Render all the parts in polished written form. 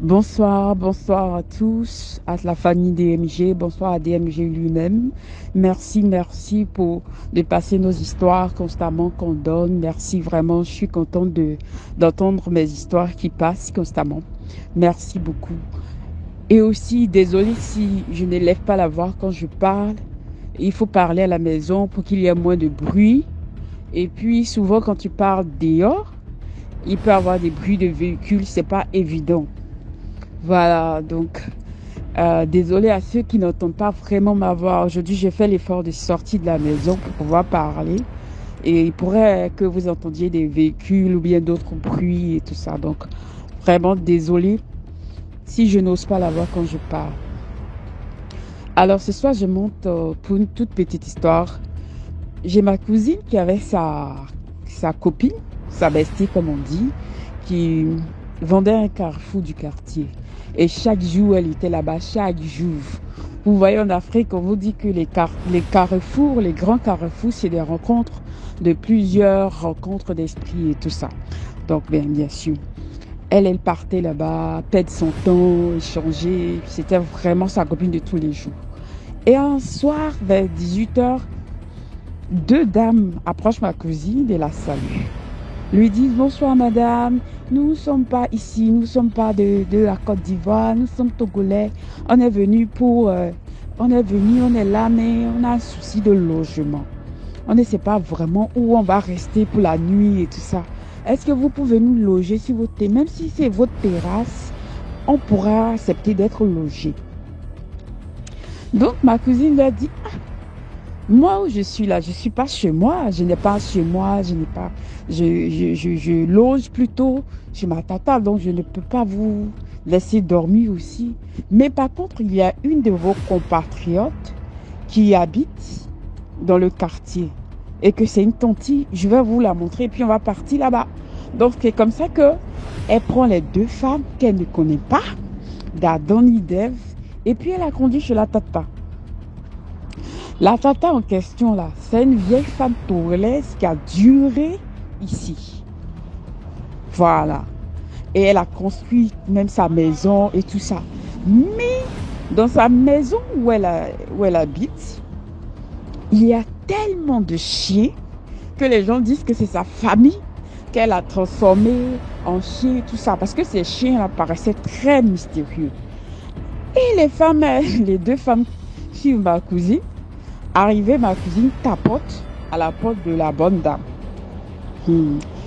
Bonsoir à tous, à la famille DMG, bonsoir à DMG lui-même. Merci de passer nos histoires constamment qu'on donne. Merci vraiment, je suis contente d'entendre mes histoires qui passent constamment. Merci beaucoup. Et aussi, désolé si je ne lève pas la voix quand je parle. Il faut parler à la maison pour qu'il y ait moins de bruit. Et puis, souvent, quand tu parles dehors, il peut y avoir des bruits de véhicules, c'est pas évident. Voilà, donc désolé à ceux qui n'entendent pas vraiment ma voix. Aujourd'hui, j'ai fait l'effort de sortir de la maison pour pouvoir parler. Et il pourrait que vous entendiez des véhicules ou bien d'autres bruits et tout ça. Donc, vraiment désolé si je n'ose pas la voix quand je parle. Alors, ce soir, je monte pour une toute petite histoire. J'ai ma cousine qui avait sa copine, sa bestie comme on dit, qui vendait un carrefour du quartier. Et chaque jour, elle était là-bas, chaque jour. Vous voyez, en Afrique, on vous dit que les carrefours, les grands carrefours, c'est des rencontres de plusieurs rencontres d'esprit et tout ça. Donc, bien sûr, elle partait là-bas, perdre son temps, échanger. C'était vraiment sa copine de tous les jours. Et un soir, vers 18h, deux dames approchent ma cousine et la saluent. Lui disent bonsoir madame, nous ne sommes pas ici, nous ne sommes pas de la Côte d'Ivoire, nous sommes togolais. On est venu, on est là, mais on a un souci de logement. On ne sait pas vraiment où on va rester pour la nuit et tout ça. Est-ce que vous pouvez nous loger sur votre terrasse? Même si c'est votre terrasse, on pourra accepter d'être logé. Donc ma cousine lui a dit, moi où je suis là, je suis pas chez moi, je n'ai pas chez moi, je loge plutôt chez ma tata, donc je ne peux pas vous laisser dormir aussi. Mais par contre, il y a une de vos compatriotes qui habite dans le quartier et que c'est une tantine, je vais vous la montrer et puis on va partir là-bas. Donc c'est comme ça que elle prend les deux femmes qu'elle ne connaît pas, d'Adam ni d'Ève, et puis elle a conduit chez la tata. La tata en question là, c'est une vieille femme togolaise qui a duré ici. Voilà. Et elle a construit même sa maison et tout ça. Mais dans sa maison où elle habite, il y a tellement de chiens que les gens disent que c'est sa famille qu'elle a transformé en chien et tout ça. Parce que ces chiens là paraissaient très mystérieux. Et les deux femmes suivent ma cousine. Arrivée, ma cousine tapote à la porte de la bonne dame.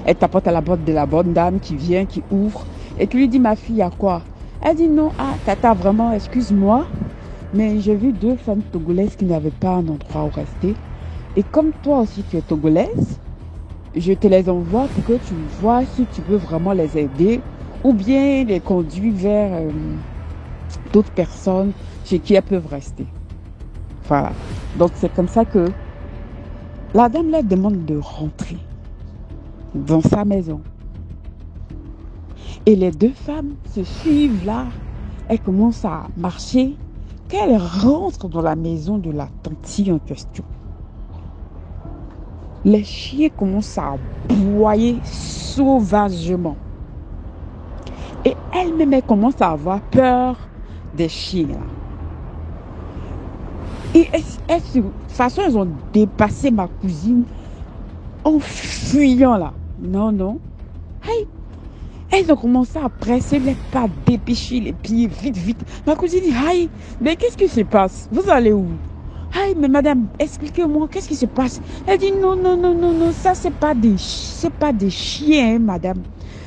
Elle tapote à la porte de la bonne dame qui vient, qui ouvre et qui lui dit, ma fille, à quoi? Elle dit, non, tata, vraiment, excuse-moi, mais j'ai vu deux femmes togolaises qui n'avaient pas un endroit où rester. Et comme toi aussi, tu es togolaise, je te les envoie pour que tu vois si tu peux vraiment les aider ou bien les conduire vers d'autres personnes chez qui elles peuvent rester. Voilà. Donc, c'est comme ça que la dame leur demande de rentrer dans sa maison. Et les deux femmes se suivent là. Elles commencent à marcher. Qu'elles rentrent dans la maison de la tantine en question. Les chiens commencent à aboyer sauvagement. Et elle-même, elle commence à avoir peur des chiens là. Et de toute façon, elles ont dépassé ma cousine en fuyant là. Non. Hey, elles ont commencé à presser les pas, dépêcher les pieds, vite. Ma cousine dit, hey, mais qu'est-ce qui se passe? Vous allez où? Hey, mais madame, expliquez-moi, qu'est-ce qui se passe? Elle dit, non, ça c'est pas des chiens, hein, madame.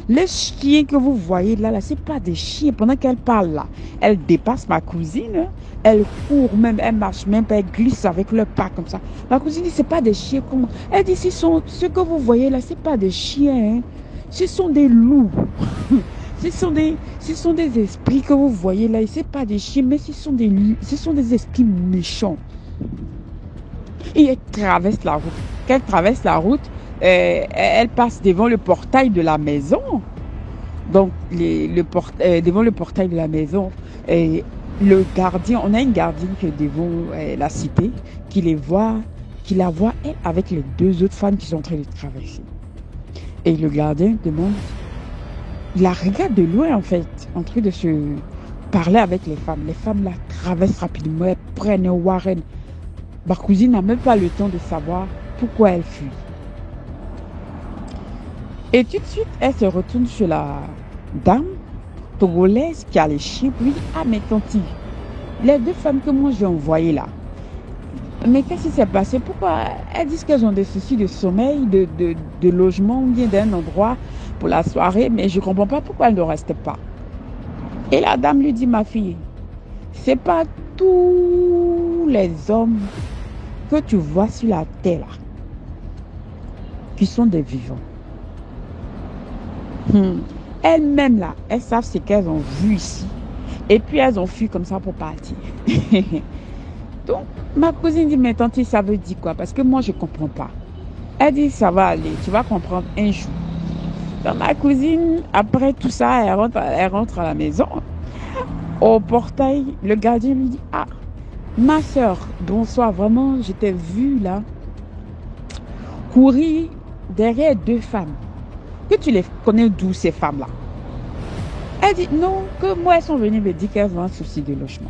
Les chiens que vous voyez là, c'est pas des chiens. Pendant qu'elle parle là, elle dépasse ma cousine. Elle court même, elle marche même pas, elle glisse avec le pas comme ça. Ma cousine dit, c'est pas des chiens. Comment? Elle dit, ce que vous voyez là, c'est pas des chiens. Hein. Ce sont des loups. ce sont des esprits que vous voyez là. Et c'est pas des chiens, mais ce sont des esprits méchants. Et elle traverse la route. Quand elle traverse la route, elle passe devant le portail de la maison. Donc, devant le portail de la maison, le gardien, on a une gardienne qui est devant la cité, qui la voit, elle, avec les deux autres femmes qui sont en train de traverser. Et le gardien demande, il la regarde de loin en fait. en train de se parler avec les femmes. Les femmes la traversent rapidement, elles prennent un warren. Ma cousine n'a même pas le temps de savoir pourquoi elle fuit. Et tout de suite, elle se retourne sur la dame togolaise qui a les chiens, lui dit, ah mais tanti, les deux femmes que moi j'ai envoyées là, mais qu'est-ce qui s'est passé? Pourquoi elles disent qu'elles ont des soucis de sommeil, de logement ou bien d'un endroit pour la soirée, mais je ne comprends pas pourquoi elles ne restent pas. Et la dame lui dit, ma fille, c'est pas tous les hommes que tu vois sur la terre là, qui sont des vivants. Elles-mêmes là, elles savent ce qu'elles ont vu ici. Et puis elles ont fui comme ça pour partir. Donc, ma cousine dit, mais tante, ça veut dire quoi? Parce que moi, je ne comprends pas. Elle dit, ça va aller, tu vas comprendre un jour. Donc, ma cousine, après tout ça, elle rentre à la maison. Au portail, le gardien lui dit, ah, ma soeur, bonsoir, vraiment, je t'ai vu là, courir derrière deux femmes. Que tu les connais d'où ces femmes-là? Elle dit, non, que moi, elles sont venues me dire qu'elles ont un souci de logement.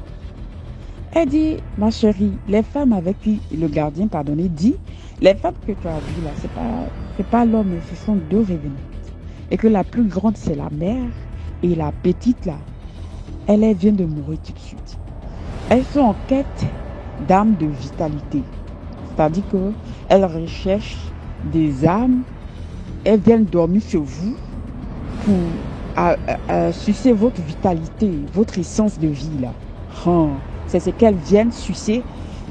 Elle dit, ma chérie, les femmes avec qui le gardien, pardonnez, dit, les femmes que tu as vues là, c'est pas l'homme, ce sont deux revenantes. Et que la plus grande, c'est la mère, et la petite là, elle vient de mourir tout de suite. Elles sont en quête d'âme de vitalité. C'est-à-dire qu'elles recherchent des âmes, elles viennent dormir sur vous pour sucer votre vitalité, votre essence de vie là. C'est ce qu'elles viennent sucer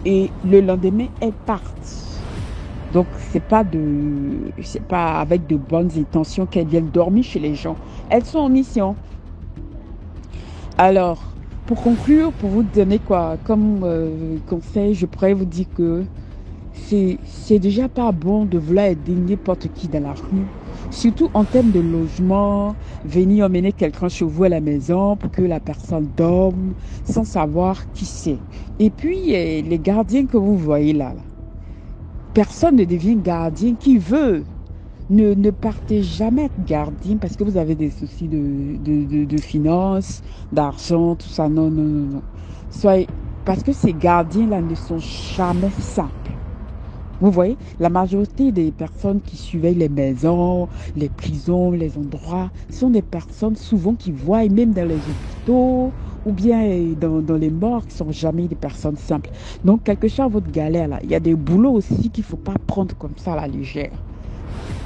et le lendemain, elles partent. Donc, c'est pas avec de bonnes intentions qu'elles viennent dormir chez les gens. Elles sont en mission. Alors, pour conclure, pour vous donner quoi comme conseil, je pourrais vous dire que c'est déjà pas bon de vouloir aider n'importe qui dans la rue. Surtout en termes de logement, venir emmener quelqu'un chez vous à la maison pour que la personne dorme sans savoir qui c'est. Et puis, les gardiens que vous voyez là, personne ne devient gardien qui veut. Ne partez jamais être gardien parce que vous avez des soucis de finances, d'argent, tout ça. Non, non, non, non. Parce que ces gardiens-là ne sont jamais simples. Vous voyez, la majorité des personnes qui surveillent les maisons, les prisons, les endroits, sont des personnes souvent qui voient, même dans les hôpitaux ou bien dans les morts, qui ne sont jamais des personnes simples. Donc, quelque chose à votre galère, là, il y a des boulots aussi qu'il ne faut pas prendre comme ça à la légère.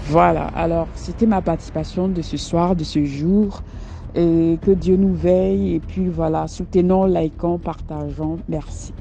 Voilà, alors c'était ma participation de ce soir, de ce jour. Et que Dieu nous veille. Et puis voilà, soutenons, likons, partageons. Merci.